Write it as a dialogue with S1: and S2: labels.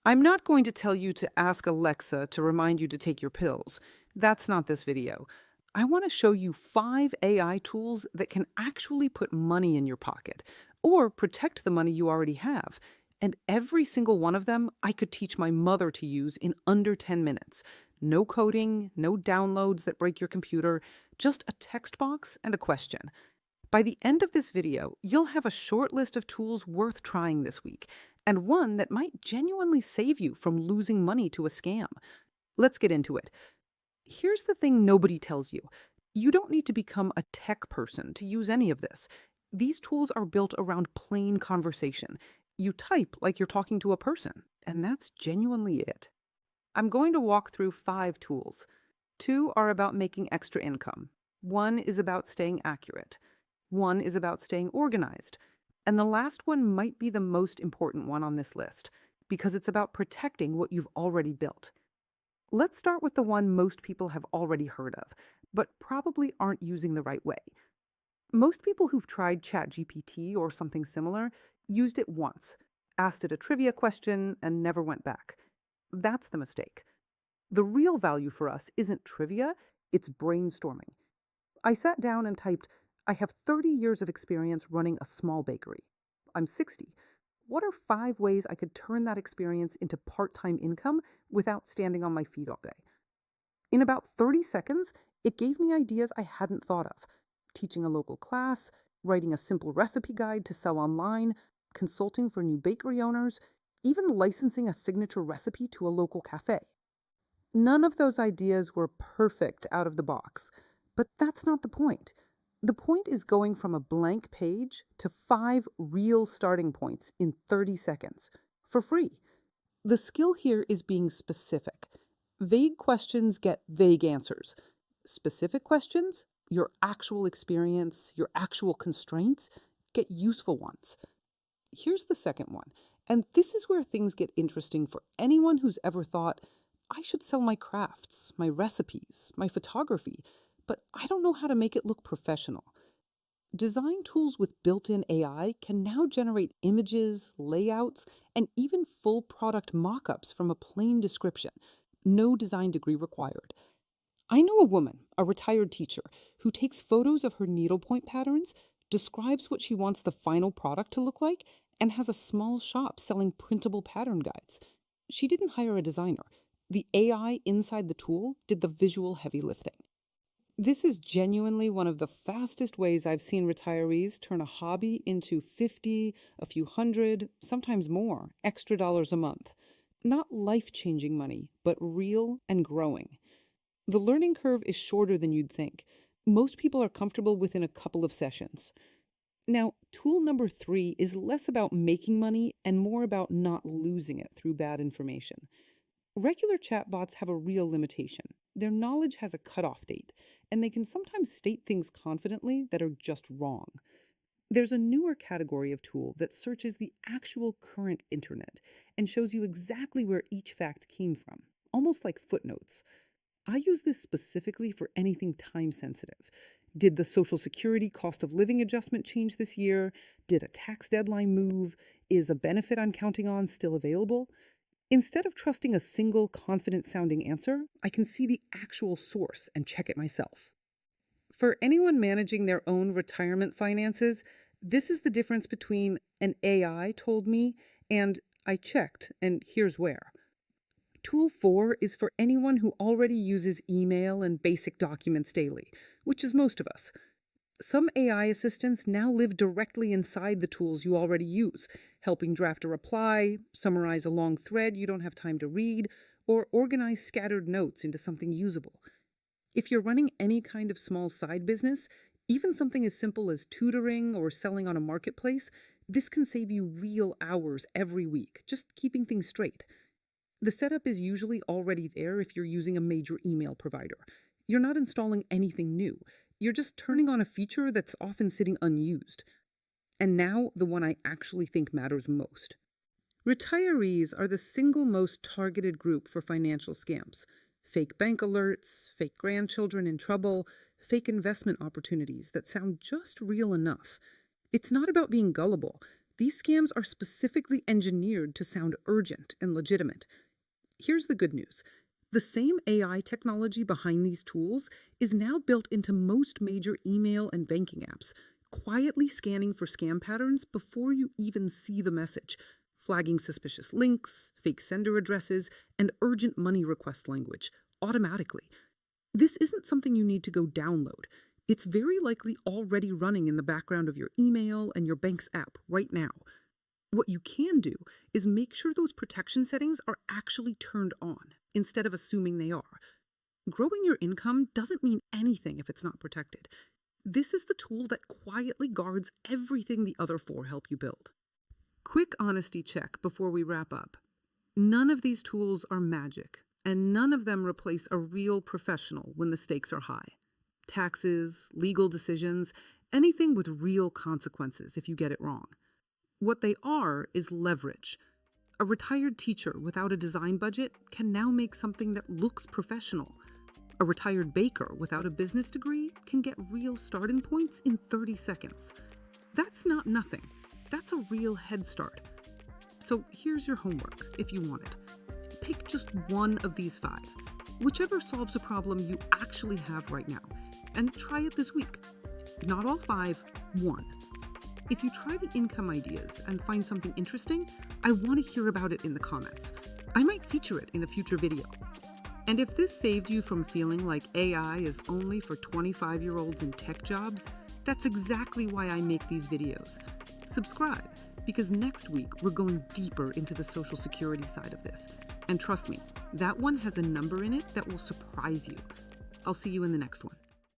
S1: I'm not going to tell you to ask Alexa to remind you to take your pills. That's not this video. I want to show you 5 AI tools that can actually put money in your pocket or protect the money you already have. And every single one of them I could teach my mother to use in under 10 minutes. No coding, no downloads that break your computer, just a text box and a question. By the end of this video, you'll have a short list of tools worth trying this week, and one that might genuinely save you from losing money to a scam. Let's get into it. Here's the thing nobody tells you: you don't need to become a tech person to use any of this. These tools are built around plain conversation. You type like you're talking to a person, and that's genuinely it. I'm going to walk through 5 tools. 2 are about making extra income. 1 is about staying accurate. 1 is about staying organized. And the last one might be the most important one on this list because it's about protecting what you've already built. Let's start with the one most people have already heard of, but probably aren't using the right way. Most people who've tried ChatGPT or something similar used it once, asked it a trivia question, and never went back. That's the mistake. The real value for us isn't trivia, it's brainstorming. I sat down and typed, I have 30 years of experience running a small bakery. I'm 60. What are 5 ways I could turn that experience into part-time income without standing on my feet all day? In about 30 seconds, it gave me ideas I hadn't thought of: teaching a local class, writing a simple recipe guide to sell online, consulting for new bakery owners, even licensing a signature recipe to a local cafe. None of those ideas were perfect out of the box, but that's not the point. The point is going from a blank page to 5 real starting points in 30 seconds for free. The skill here is being specific. Vague questions get vague answers. Specific questions, your actual experience, your actual constraints, get useful ones. Here's the second one, and this is where things get interesting for anyone who's ever thought, I should sell my crafts, my recipes, my photography, but I don't know how to make it look professional. Design tools with built-in AI can now generate images, layouts, and even full product mock-ups from a plain description. No design degree required. I know a woman, a retired teacher, who takes photos of her needlepoint patterns, describes what she wants the final product to look like, and has a small shop selling printable pattern guides. She didn't hire a designer. The AI inside the tool did the visual heavy lifting. This is genuinely one of the fastest ways I've seen retirees turn a hobby into 50, a few hundred, sometimes more, extra dollars a month. Not life-changing money, but real and growing. The learning curve is shorter than you'd think. Most people are comfortable within a couple of sessions. Now, tool number 3 is less about making money and more about not losing it through bad information. Regular chatbots have a real limitation. Their knowledge has a cutoff date, and they can sometimes state things confidently that are just wrong. There's a newer category of tool that searches the actual current internet and shows you exactly where each fact came from, almost like footnotes. I use this specifically for anything time sensitive. Did the Social Security cost of living adjustment change this year? Did a tax deadline move? Is a benefit I'm counting on still available? Instead of trusting a single confident sounding answer, I can see the actual source and check it myself. For anyone managing their own retirement finances, this is the difference between an AI told me and I checked, and here's where. Tool 4 is for anyone who already uses email and basic documents daily, which is most of us. Some AI assistants now live directly inside the tools you already use, helping draft a reply, summarize a long thread you don't have time to read, or organize scattered notes into something usable. If you're running any kind of small side business, even something as simple as tutoring or selling on a marketplace, this can save you real hours every week, just keeping things straight. The setup is usually already there if you're using a major email provider. You're not installing anything new. You're just turning on a feature that's often sitting unused. And now, the one I actually think matters most. Retirees are the single most targeted group for financial scams. Fake bank alerts, fake grandchildren in trouble, fake investment opportunities that sound just real enough. It's not about being gullible. These scams are specifically engineered to sound urgent and legitimate. Here's the good news. The same AI technology behind these tools is now built into most major email and banking apps, quietly scanning for scam patterns before you even see the message, flagging suspicious links, fake sender addresses, and urgent money request language automatically. This isn't something you need to go download. It's very likely already running in the background of your email and your bank's app right now. What you can do is make sure those protection settings are actually turned on, instead of assuming they are. Growing your income doesn't mean anything if it's not protected. This is the tool that quietly guards everything the other four help you build. Quick honesty check before we wrap up. None of these tools are magic, and none of them replace a real professional when the stakes are high. Taxes, legal decisions, anything with real consequences if you get it wrong. What they are is leverage. A retired teacher without a design budget can now make something that looks professional. A retired baker without a business degree can get real starting points in 30 seconds. That's not nothing. That's a real head start. So here's your homework, if you want it. Pick just one of these 5, whichever solves a problem you actually have right now, and try it this week. Not all 5, one. If you try the income ideas and find something interesting, I want to hear about it in the comments. I might feature it in a future video. And if this saved you from feeling like AI is only for 25-year-olds in tech jobs, that's exactly why I make these videos. Subscribe, because next week we're going deeper into the Social Security side of this. And trust me, that one has a number in it that will surprise you. I'll see you in the next one.